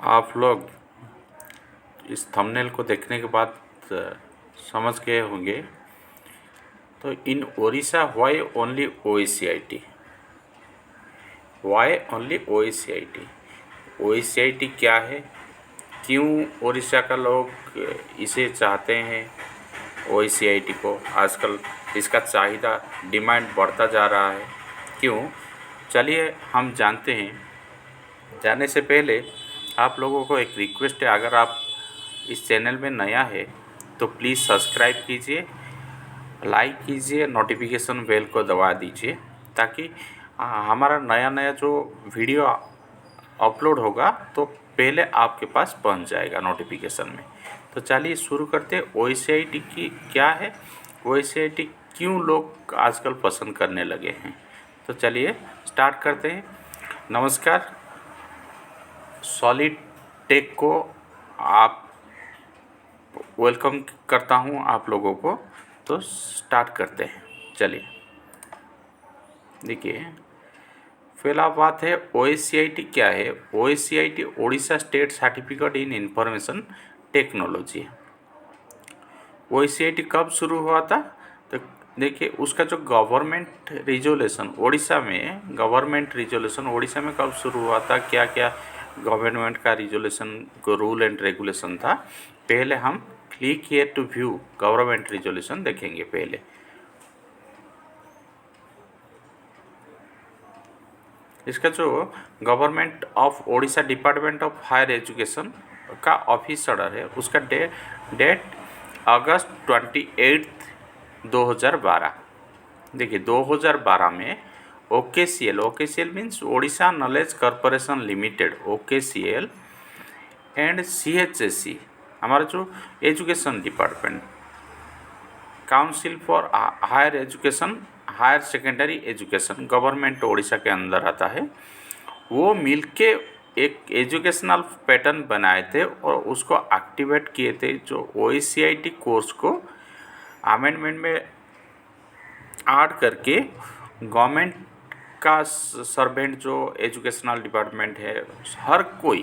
आप लोग इस थंबनेल को देखने के बाद समझ गए होंगे। तो in Odisha why only OACIT, why only OACIT, OACIT क्या है, क्यों ओडिशा का लोग इसे चाहते हैं OACIT को, आजकल इसका चाहिदा डिमांड बढ़ता जा रहा है क्यों, चलिए हम जानते हैं। जाने से पहले आप लोगों को एक रिक्वेस्ट है, अगर आप इस चैनल में नया है तो प्लीज़ सब्सक्राइब कीजिए, लाइक कीजिए, नोटिफिकेशन बेल को दबा दीजिए ताकि हमारा नया नया जो वीडियो अपलोड होगा तो पहले आपके पास पहुंच जाएगा नोटिफिकेशन में। तो चलिए शुरू करते हैं। OACIT की क्या है, OACIT क्यों लोग आजकल पसंद करने लगे हैं, तो चलिए स्टार्ट करते हैं। नमस्कार, सॉलिड टेक को आप वेलकम करता हूं आप लोगों को। तो स्टार्ट करते हैं। चलिए देखिए, पहला बात है OACIT क्या है। OACIT Odisha state certificate in information technology. OACIT कब शुरू हुआ था, तो देखिए उसका जो गवर्नमेंट रिजोल्यूशन उड़ीसा में, गवर्नमेंट रिजोल्यूशन उड़ीसा में कब शुरू हुआ था, क्या क्या गवर्नमेंट का रिजोल्यूशन को रूल एंड रेगुलेशन था, पहले हम click here to view government resolution देखेंगे। पहले इसका जो government of Odisha department of higher education का ऑफिस ऑर्डर है, उसका डेट अगस्त 28, 2012। देखिए 2012 में OKCL means Odisha knowledge corporation limited, OKCL and CHSE, हमारा जो education department, council for higher education, higher secondary education, government Odisha के अंदर आता है, वो मिलके एक एजुकेशनल पैटर्न बनाए थे और उसको एक्टिवेट किए थे। जो OACIT कोर्स को अमेंडमेंट में ऐड करके गवर्नमेंट का सर्वेंट जो एजुकेशनल डिपार्टमेंट है, हर कोई,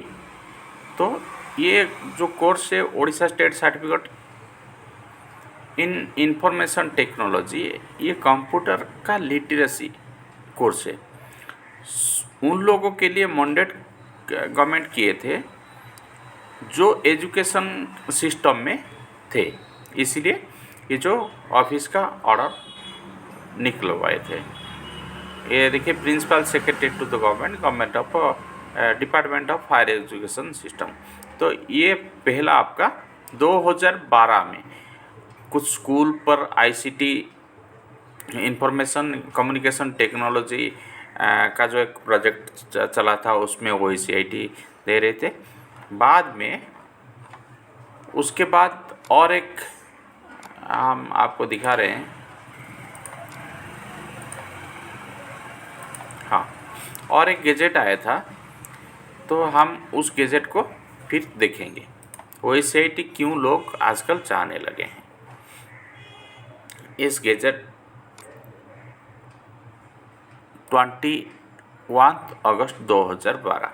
तो ये जो कोर्स है Odisha state certificate in information technology, ये कंप्यूटर का लिटरेसी कोर्स है। उन लोगों के लिए मैंडेट गवर्नमेंट किए थे जो एजुकेशन सिस्टम में थे, इसीलिए ये जो ऑफिस का ऑर्डर निकलवाए थे। ये देखिए, principal secretary to the government of department of higher education system. तो ये पहला आपका 2012 में कुछ स्कूल पर ICT इंफॉर्मेशन कम्युनिकेशन टेक्नोलॉजी का जो एक प्रोजेक्ट चला था, उसमें OACIT दे रहे थे। बाद में उसके बाद और एक हम आपको दिखा रहे हैं, हाँ, और एक गैजेट आया था, तो हम उस गैजेट को फिर देखेंगे। OACIT क्यों लोग आजकल चाहने लगे हैं। इस गैजेट 21 अगस्त 2012,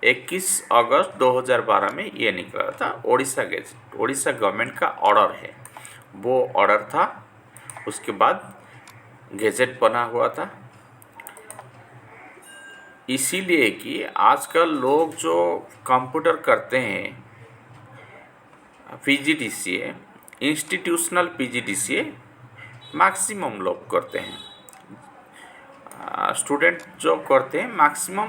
21 अगस्त 2012 में ये निकला था। ओडिशा गैजेट ओडिशा गवर्नमेंट का ऑर्डर है, वो ऑर्डर था, उसके बाद गैजेट बना हुआ था। इसीलिए कि आजकल लोग जो कंप्यूटर करते हैं, PGDCA, इंस्टीट्यूशनल PGDCA मैक्सिमम लोग करते हैं। स्टूडेंट जो करते हैं मैक्सिमम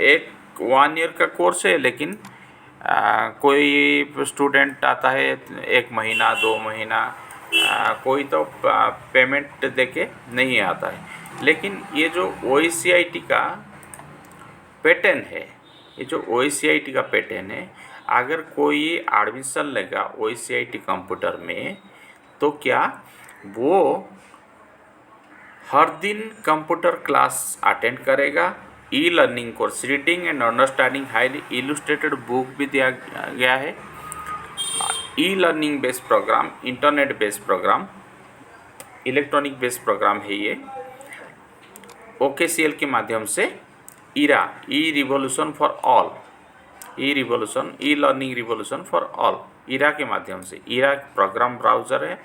एक 1 ईयर का कोर्स है, लेकिन कोई स्टूडेंट आता है 1 महीना 2 महीना, कोई तो पेमेंट देके नहीं आता है। लेकिन ये जो OACIT का पैटर्न है, ये जो OACIT का पैटर्न है, अगर कोई एडमिशन लेगा OACIT कंप्यूटर में, तो क्या वो हर दिन कंप्यूटर क्लास अटेंड करेगा। E learning course, reading and understanding highly illustrated book भी दिया गया है। E learning based program, internet based program, electronic based program है ये। OKCL के माध्यम से ERA, e revolution for all, e revolution, e learning revolution for all, ERA के माध्यम से। ईरा प्रोग्राम ब्राउज़र है,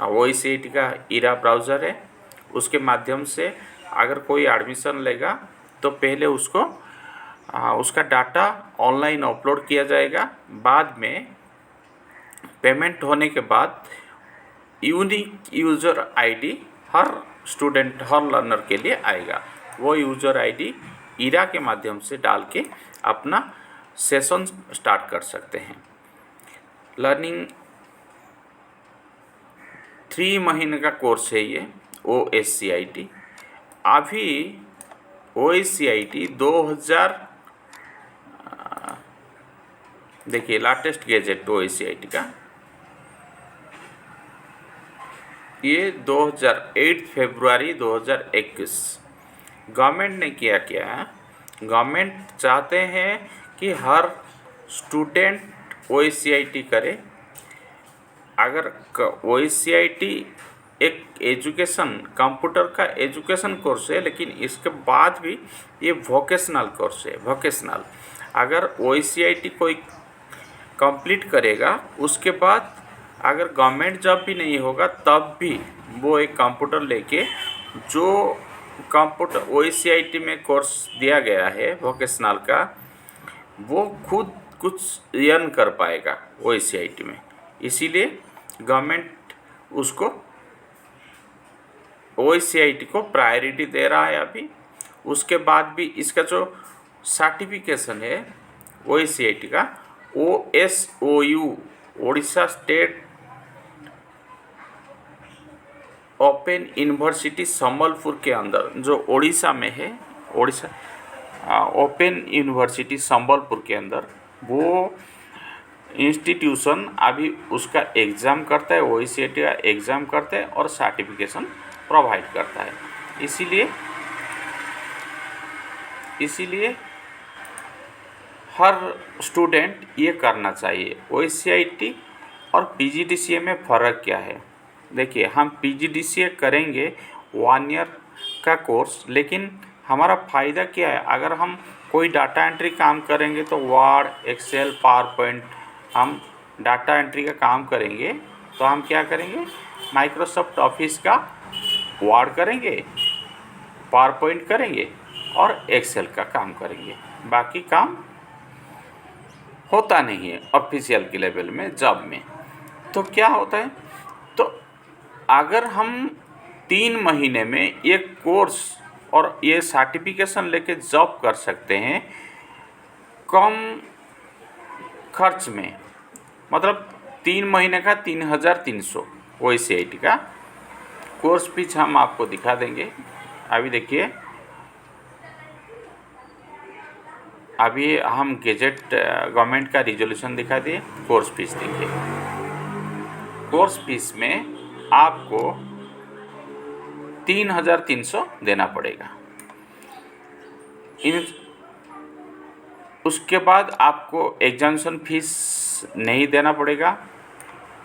OECIT का ईरा ब्राउज़र है। उसके माध्यम से अगर कोई एडमिशन लेगा तो पहले उसको उसका डाटा ऑनलाइन अपलोड किया जाएगा। बाद में पेमेंट होने के बाद यूनिक यूज़र आईडी हर स्टूडेंट, हर लर्नर के लिए आएगा। वो यूज़र आईडी ईरा के माध्यम से डाल के अपना सेशन स्टार्ट कर सकते हैं। लर्निंग 3 महीने का कोर्स है ये OSCIT। अभी OSCIT 2000, देखिए लेटेस्ट गैजेट OSCIT का, ये 2008 फरवरी 2021। गवर्नमेंट ने किया क्या, गवर्नमेंट चाहते हैं कि हर स्टूडेंट OSCIT करे। अगर OSCIT एक एजुकेशन, कंप्यूटर का एजुकेशन कोर्स है, लेकिन इसके बाद भी ये वोकेशनल कोर्स है, वोकेशनल। अगर OSCIT कोई कंप्लीट करेगा, उसके बाद अगर गवर्नमेंट जॉब भी नहीं होगा तब भी वो एक कंप्यूटर लेके, जो कंप्यूटर OSCIT में कोर्स दिया गया है वोकेशनल का, वो खुद कुछ अर्न कर पाएगा OSCIT में। इसीलिए गवर्नमेंट उसको, OSCIT को प्रायोरिटी दे रहा है अभी। उसके बाद भी इसका जो सर्टिफिकेशन है OSCIT का, OSOU, Odisha state open university Sambalpur के अंदर, जो ओडिशा में है, ओडिशा ओपन यूनिवर्सिटी संबलपुर के अंदर, वो इंस्टीट्यूशन अभी उसका एग्ज़ाम करता है, OSCIT का एग्ज़ाम करता है और सर्टिफिकेशन प्रोवाइड करता है। इसीलिए हर स्टूडेंट ये करना चाहिए। OSCIT और PGDCA में फ़र्क क्या है, देखिए हम PGDCA करेंगे 1 ईयर का कोर्स, लेकिन हमारा फ़ायदा क्या है, अगर हम कोई डाटा एंट्री काम करेंगे तो वर्ड, एक्सेल, पावर पॉइंट, हम डाटा एंट्री का काम करेंगे तो हम क्या करेंगे, माइक्रोसॉफ्ट ऑफिस का वर्ड करेंगे, पावर पॉइंट करेंगे और एक्सेल का काम करेंगे। बाकी काम होता नहीं है ऑफिशियल के लेवल में, जॉब में। तो क्या होता है, तो अगर हम 3 महीने में ये कोर्स और ये सर्टिफिकेशन लेके जॉब कर सकते हैं कम खर्च में, मतलब 3 महीने का 3300 OSCIT का कोर्स फीस हम आपको दिखा देंगे। अभी देखिए, अभी हम गैजेट गवर्नमेंट का रिजोल्यूशन दिखा दिए, कोर्स फीस देखिए। कोर्स फीस में आपको 3300 देना पड़ेगा। उसके बाद आपको एग्जामिनेशन फीस नहीं देना पड़ेगा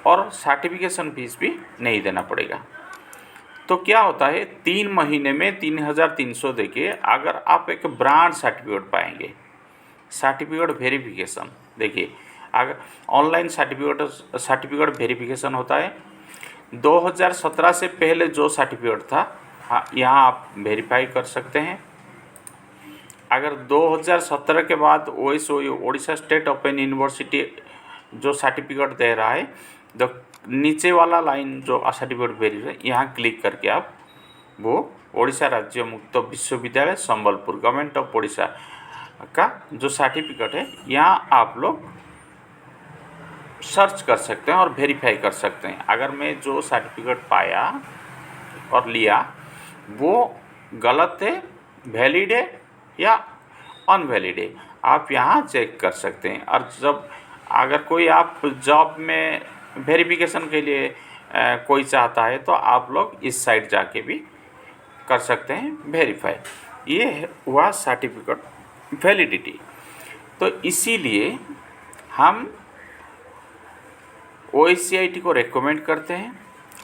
और सर्टिफिकेशन फीस भी नहीं देना पड़ेगा। तो क्या होता है, 3 महीने में 3300 देके अगर आप एक ब्रांड सर्टिफिकेट पाएंगे, सर्टिफिकेट वेरिफिकेशन, देखिए अगर ऑनलाइन सर्टिफिकेट वेरिफिकेशन होता है, 2017 से पहले जो सर्टिफिकेट था, हाँ, यहाँ आप वेरीफाई कर सकते हैं। अगर 2017 के बाद OSOU, Odisha state open university जो सर्टिफिकेट दे रहा है, तो नीचे वाला लाइन जो सर्टिफिकेट वेरीफाई, यहाँ क्लिक करके आप वो ओडिशा राज्य मुक्त विश्वविद्यालय संबलपुर, गवर्नमेंट ऑफ ओडिशा का जो सर्टिफिकेट है, यहाँ आप लोग सर्च कर सकते हैं और वेरीफाई कर सकते हैं। अगर मैं जो सर्टिफिकेट पाया और लिया वो गलत है, वैलिड है या अनवैलिड है, आप यहाँ चेक कर सकते हैं। और जब अगर कोई आप जॉब में वेरिफिकेशन के लिए कोई चाहता है तो आप लोग इस साइट जाके भी कर सकते हैं वेरीफाई। ये हुआ सर्टिफिकेट वैलिडिटी। तो इसीलिए हम OSCIT को रेकमेंड करते हैं।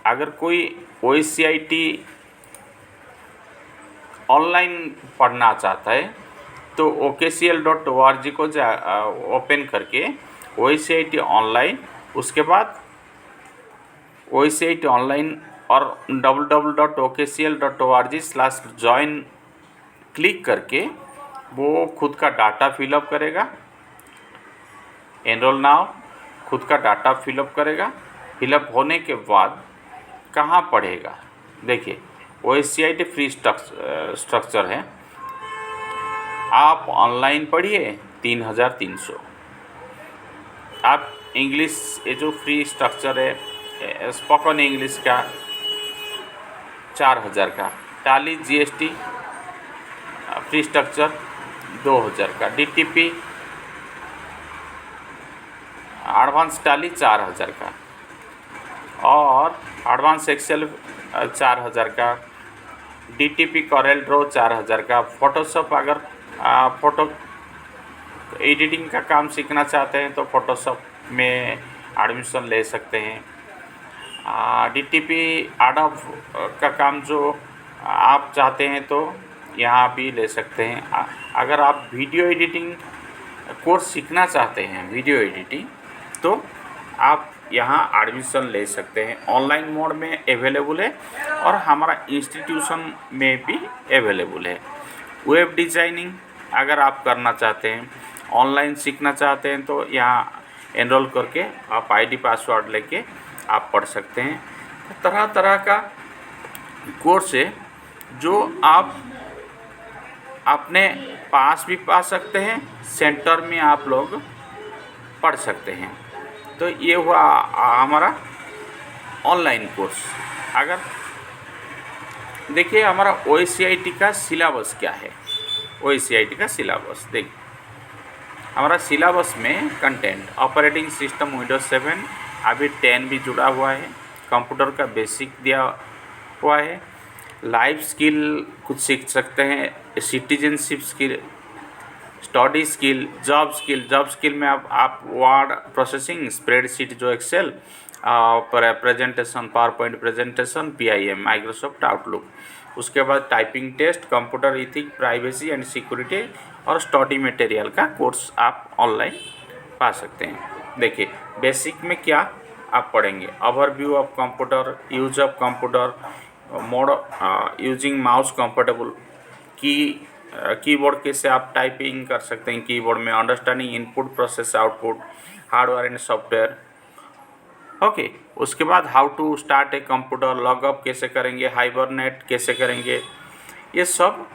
अगर कोई OSCIT ऑनलाइन पढ़ना चाहता है तो OKCL.org को ओपन करके OECIT ऑनलाइन, उसके बाद OECIT ऑनलाइन और www.okcl.org/join क्लिक करके वो खुद का डाटा फिलअप करेगा। एनरोल नाउ खुद का डाटा फिलअप करेगा। फिलअप होने के बाद कहाँ पढ़ेगा, देखिए OECIT फ्री स्ट्रक्चर है। आप ऑनलाइन पढ़िए 3300, आप इंग्लिश ये जो फ्री स्ट्रक्चर है स्पोकन इंग्लिश का 4000 का, टाली GST फ्री स्ट्रक्चर 2000 का, DTP एडवांस टाली 4000 का और एडवांस एक्सेल 4000 का, DTP कॉरेल ड्रो 4000 का। फोटोशॉप अगर फ़ोटो एडिटिंग का काम सीखना चाहते हैं तो फ़ोटोशॉप में एडमिशन ले सकते हैं। DTP एडोब का काम जो आप चाहते हैं तो यहाँ भी ले सकते हैं। अगर आप वीडियो एडिटिंग कोर्स सीखना चाहते हैं, वीडियो एडिटिंग, तो आप यहाँ एडमिशन ले सकते हैं। ऑनलाइन मोड में अवेलेबल है और हमारा इंस्टीट्यूशन में भी अवेलेबल है। वेब डिज़ाइनिंग अगर आप करना चाहते हैं, ऑनलाइन सीखना चाहते हैं तो यहाँ एनरोल करके आप ID पासवर्ड लेके आप पढ़ सकते हैं। तरह तरह का कोर्स है जो आप अपने पास भी पा सकते हैं, सेंटर में आप लोग पढ़ सकते हैं। तो ये हुआ हमारा ऑनलाइन कोर्स। अगर देखिए हमारा OECIT का सिलेबस क्या है, OECIT का सिलेबस देखिए। हमारा सिलेबस में कंटेंट ऑपरेटिंग सिस्टम विंडोज 7, अभी 10 भी जुड़ा हुआ है, कंप्यूटर का बेसिक दिया हुआ है, लाइफ स्किल कुछ सीख सकते हैं, citizenship skill, study skill, job skill में आप वर्ड प्रोसेसिंग, स्प्रेडशीट जो Excel, presentation, PowerPoint presentation, PIM Microsoft Outlook, उसके बाद typing test, computer ethics, privacy and security और स्टडी मटेरियल का कोर्स आप ऑनलाइन पा सकते हैं। देखिए बेसिक में क्या आप पढ़ेंगे, overview of computer, use of computer, mode using mouse comfortable, keyboard कैसे आप टाइपिंग कर सकते हैं कीबोर्ड में, understanding input process output, hardware and software. Okay, उसके बाद how to start a computer, लॉगअप कैसे करेंगे, हाइबरनेट कैसे करेंगे, ये सब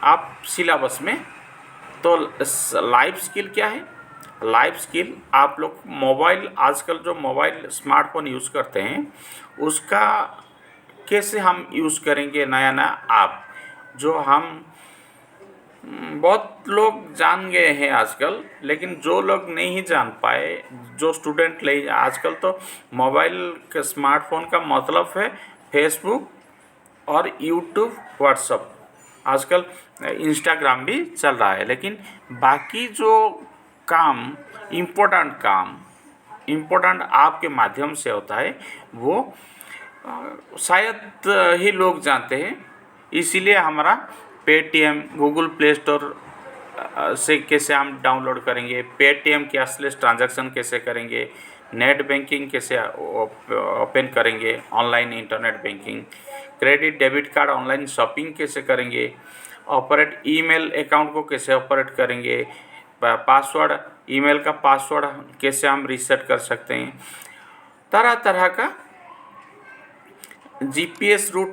आप सिलेबस में। तो लाइफ स्किल क्या है, लाइफ स्किल आप लोग मोबाइल, आजकल जो मोबाइल स्मार्टफोन यूज़ करते हैं उसका कैसे हम यूज़ करेंगे, नया नया ऐप जो हम बहुत लोग जान गए हैं आजकल, लेकिन जो लोग नहीं जान पाए, जो स्टूडेंट ले, आजकल तो मोबाइल के स्मार्टफोन का मतलब है फेसबुक और यूट्यूब, व्हाट्सअप, आजकल इंस्टाग्राम भी चल रहा है। लेकिन बाकी जो काम, इम्पोर्टेंट आपके माध्यम से होता है वो शायद ही लोग जानते हैं। इसीलिए हमारा पेटीएम, गूगल प्ले स्टोर से कैसे हम डाउनलोड करेंगे, पेटीएम कैशलेस ट्रांजैक्शन कैसे करेंगे, नेट बैंकिंग कैसे ओपन करेंगे, online internet banking, credit debit card online shopping कैसे करेंगे, ऑपरेट ईमेल अकाउंट को कैसे ऑपरेट करेंगे, पासवर्ड, ईमेल का पासवर्ड कैसे हम रीसेट कर सकते हैं, तरह तरह का GPS रूट,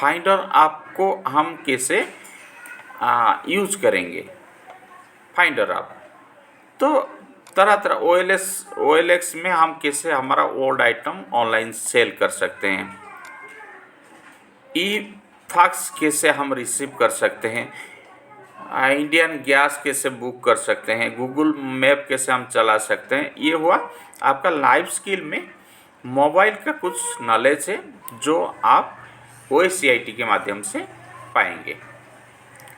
फाइंडर ऐप को हम कैसे यूज करेंगे, फाइंडर ऐप। तो तरह तरह OLX में हम कैसे हमारा ओल्ड आइटम ऑनलाइन सेल कर सकते हैं, ई-फैक्स कैसे हम रिसीव कर सकते हैं, इंडियन गैस कैसे बुक कर सकते हैं, गूगल मैप कैसे हम चला सकते हैं। ये हुआ आपका लाइफ स्किल में मोबाइल का कुछ नॉलेज है जो आप OECIT के माध्यम से पाएंगे।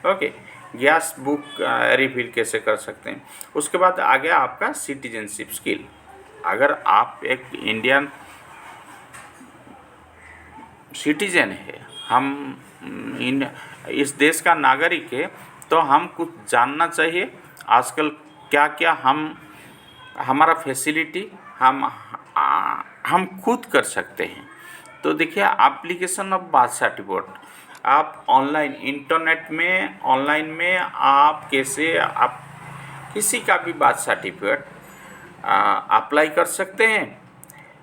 ओके, गैस बुक रिफिल कैसे कर सकते हैं। उसके बाद आ गया आपका सिटीजनशिप स्किल। अगर आप एक इंडियन सिटीजन है, हम इन इस देश का नागरिक है, तो हम कुछ जानना चाहिए आजकल क्या क्या हमारा फैसिलिटी हम खुद कर सकते हैं। तो देखिए, एप्लीकेशन ऑफ बर्थ सर्टिफिकेट आप ऑनलाइन ऑनलाइन में आप कैसे आप किसी का भी बर्थ सर्टिफिकेट अप्लाई कर सकते हैं।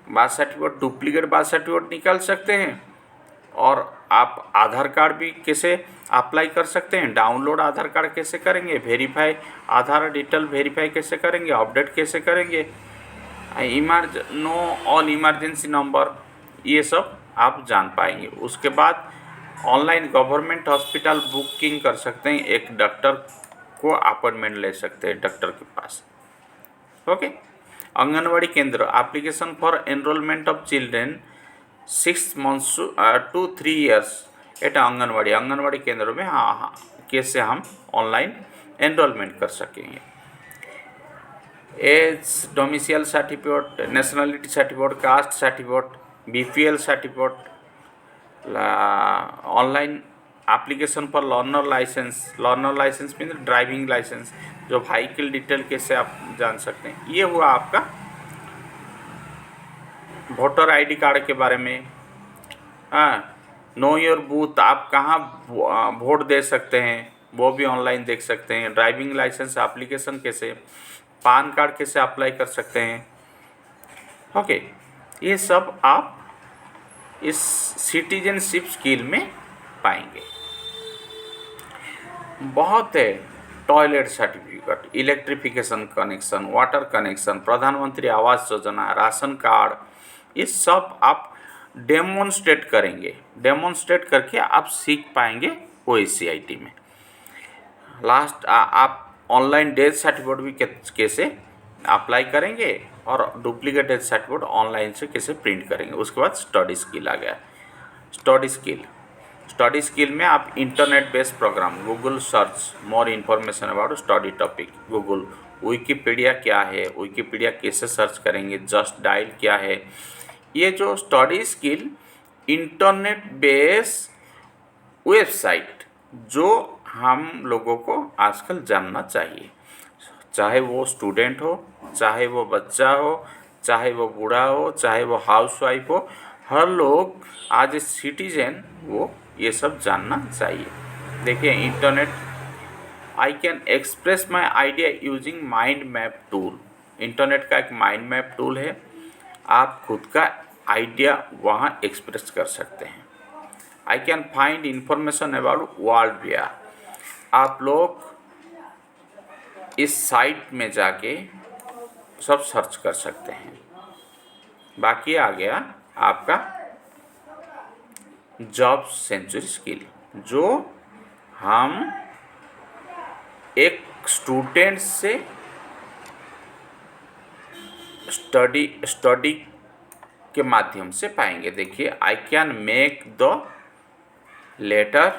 Birth certificate, duplicate birth certificate निकाल सकते हैं, और आप आधार कार्ड भी कैसे अप्लाई कर सकते हैं। डाउनलोड आधार कार्ड कैसे करेंगे, वेरीफाई आधार डिटेल वेरीफाई कैसे करेंगे, अपडेट कैसे करेंगे, ऑल इमरजेंसी नंबर, ये सब आप जान पाएंगे। उसके बाद ऑनलाइन गवर्नमेंट हॉस्पिटल बुकिंग कर सकते हैं, एक डॉक्टर को अपॉइंटमेंट ले सकते हैं डॉक्टर के पास। ओके। आंगनवाड़ी केंद्र, application for enrolment of children 6 months to 3 years, এটা आंगनवाड़ी केंद्रों में कैसे हम ऑनलाइन एनरोलमेंट कर सकेंगे। Age, domicile certificate, nationality certificate, caste certificate, BPL certificate, online application for learner licence mean driving licence, जो व्हीकल डिटेल कैसे आप जान सकते हैं। ये हुआ आपका वोटर आईडी कार्ड के बारे में। नो योर बूथ, आप कहाँ वोट दे सकते हैं वो भी ऑनलाइन देख सकते हैं। ड्राइविंग लाइसेंस एप्लीकेशन कैसे, पान कार्ड कैसे अप्लाई कर सकते हैं। ओके, ये सब आप इस सिटीजनशिप स्किल में पाएंगे। बहुत है, toilet certificate, electrification connection, water connection, प्रधानमंत्री आवास योजना, राशन कार्ड, ये सब आप डेमोन्स्ट्रेट करेंगे। डेमोन्स्ट्रेट करके आप सीख पाएंगे OACIT में। लास्ट आप ऑनलाइन डेथ सर्टिफिकेट भी कैसे अप्लाई करेंगे, और डुप्लीकेट डेथ सर्टिफिकेट ऑनलाइन से कैसे प्रिंट करेंगे। उसके बाद स्टडी स्किल आ गया। स्टडी स्किल में आप internet based program, Google search more information about study topic, Google, Wikipedia क्या है, विकीपीडिया कैसे सर्च करेंगे, जस्ट डायल क्या है। ये जो study skill, internet based website जो हम लोगों को आजकल जानना चाहिए, चाहे वो स्टूडेंट हो, चाहे वो बच्चा हो, चाहे वो बूढ़ा हो, चाहे वो हाउसवाइफ हो, हर लोग आज ए सिटीजन वो ये सब जानना चाहिए। देखिए, internet, I can express my idea using mind map tool. Internet का एक माइंड मैप टूल है, आप खुद का आइडिया वहाँ एक्सप्रेस कर सकते हैं। I can find information about world where, आप लोग इस साइट में जाके सब सर्च कर सकते हैं। बाकी आ गया आपका जॉब सेंचुरी स्किल, जो हम एक स्टूडेंट से स्टडी के माध्यम से पाएंगे। देखिए, I can make the letter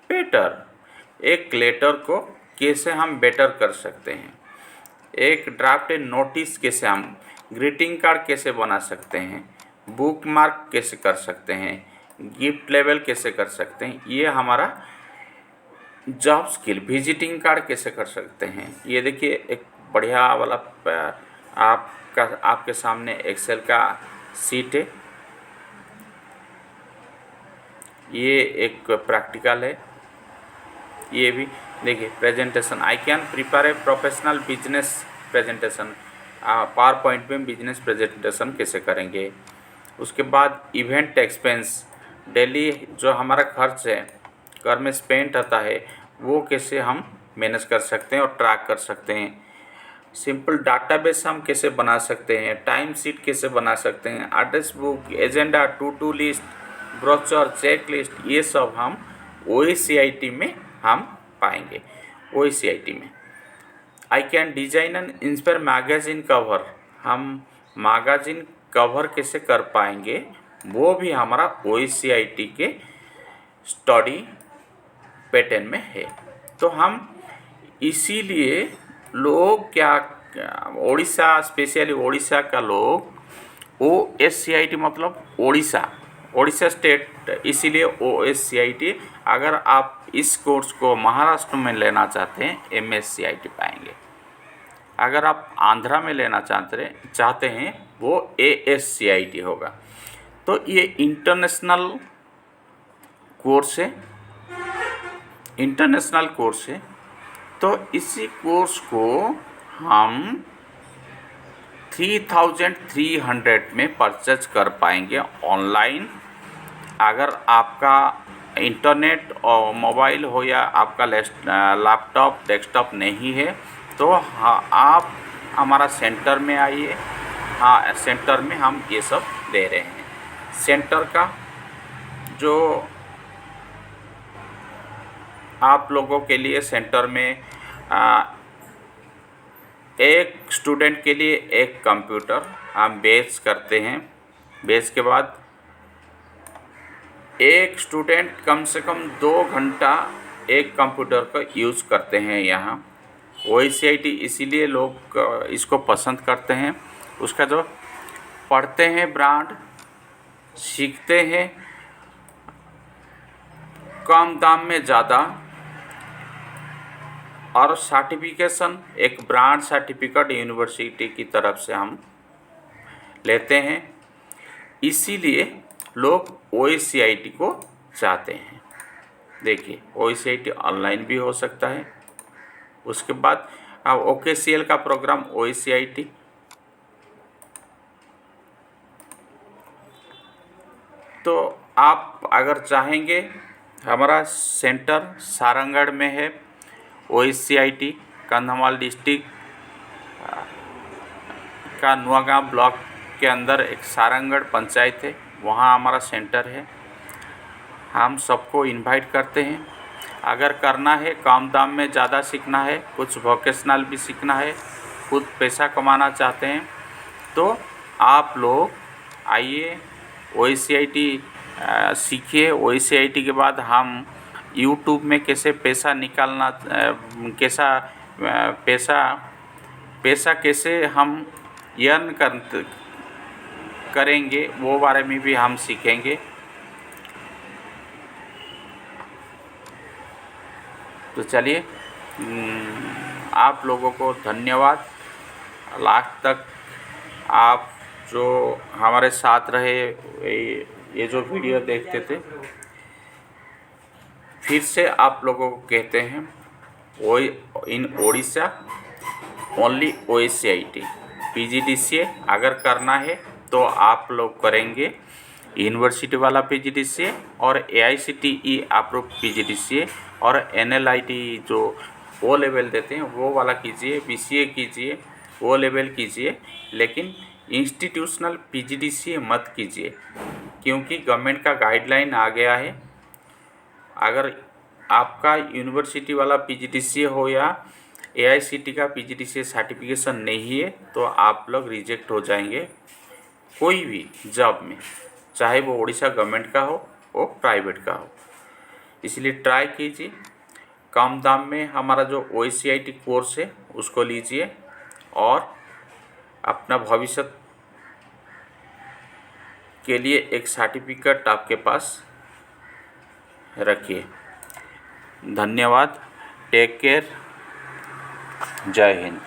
better, एक लेटर को कैसे हम बेटर कर सकते हैं। एक ड्राफ्ट नोटिस कैसे हम, ग्रीटिंग कार्ड कैसे बना सकते हैं, बुक मार्क कैसे कर सकते हैं, गिफ्ट लेबल कैसे कर सकते हैं। ये हमारा जॉब स्किल। विजिटिंग कार्ड कैसे कर सकते हैं। ये देखिए, एक बढ़िया वाला आपके सामने एक्सेल का सीट है, ये एक प्रैक्टिकल है। ये भी देखिए, presentation, I can prepare a professional business presentation, power point में बिजनेस प्रेजेंटेशन कैसे करेंगे। उसके बाद इवेंट एक्सपेंस, डेली जो हमारा खर्च है, घर में स्पेंड होता है, वो कैसे हम मैनेज कर सकते हैं और ट्रैक कर सकते हैं। सिंपल डाटाबेस हम कैसे बना सकते हैं, टाइम शीट कैसे बना सकते हैं, address book, agenda, to do list, brochure, check list, ये सब हम OACIT में हम पाएंगे। OACIT में I can design and inspire magazine cover, हम मैगजीन कवर कैसे कर पाएंगे, वो भी हमारा OACIT के स्टडी पैटर्न में है। तो हम इसीलिए लोग क्या उड़ीसा, स्पेशली उड़ीसा का लोग OACIT मतलब ओडिशा स्टेट, इसीलिए OSCIT। अगर आप इस कोर्स को महाराष्ट्र में लेना चाहते हैं MSCIT पाएंगे। अगर आप आंध्रा में लेना चाहते हैं वो ASCIT होगा। तो ये इंटरनेशनल कोर्स है, तो इसी कोर्स को हम 3300 में परचेज कर पाएंगे ऑनलाइन। अगर आपका इंटरनेट और मोबाइल हो या आपका लैपटॉप डेस्कटॉप नहीं है तो आप हमारा सेंटर में आइए। सेंटर में हम ये सब दे रहे हैं। सेंटर का जो आप लोगों के लिए सेंटर में एक स्टूडेंट के लिए एक कंप्यूटर हम बेच करते हैं। बेच के बाद एक स्टूडेंट कम से कम 2 घंटा एक कंप्यूटर का यूज़ करते हैं यहाँ। OSCIT इसीलिए लोग इसको पसंद करते हैं। उसका जो पढ़ते हैं ब्रांड, सीखते हैं कम दाम में ज़्यादा, और सर्टिफिकेशन एक ब्रांड सर्टिफिकेट यूनिवर्सिटी की तरफ से हम लेते हैं। इसीलिए लोग OSCIT को चाहते हैं। देखिए OSCIT ऑनलाइन भी हो सकता है। उसके बाद OKCL का प्रोग्राम OSCIT, तो आप अगर चाहेंगे, हमारा सेंटर सारंगढ़ में है। OSCIT कंधमाल डिस्ट्रिक्ट का नुआगांव ब्लॉक के अंदर एक सारंगढ़ पंचायत है, वहाँ हमारा सेंटर है। हम सबको इनवाइट करते हैं। अगर करना है, कम दाम में ज़्यादा सीखना है, कुछ वोकेशनल भी सीखना है, खुद पैसा कमाना चाहते हैं, तो आप लोग आइए OSCIT सीखिए। OSCIT के बाद हम YouTube में कैसे पैसा निकालना, पैसा कैसे हम अर्न करेंगे, वो बारे में भी हम सीखेंगे। तो चलिए, आप लोगों को धन्यवाद। लास्ट तक आप जो हमारे साथ रहे, ये जो वीडियो देखते थे, फिर से आप लोगों को कहते हैं, इन ओडिशा ओनली OSCIT PGDCA अगर करना है तो आप लोग करेंगे यूनिवर्सिटी वाला PGDCA और AICTE अप्रूव PGDCA, और NLIT जो वो लेवल देते हैं वो वाला कीजिए, BCA कीजिए, वो लेवल कीजिए, लेकिन इंस्टीट्यूशनल PGDCA मत कीजिए, क्योंकि गवर्नमेंट का गाइडलाइन आ गया है। अगर आपका यूनिवर्सिटी वाला PGDCA हो या AICTE का PGDCA सर्टिफिकेशन नहीं है तो आप लोग रिजेक्ट हो जाएंगे कोई भी जॉब में, चाहे वो उड़ीसा गवर्नमेंट का हो वो प्राइवेट का हो। इसलिए ट्राई कीजिए, कम दाम में हमारा जो OSCIT कोर्स है उसको लीजिए और अपना भविष्य के लिए एक सर्टिफिकेट आपके पास रखिए। धन्यवाद। Take care. जय हिंद।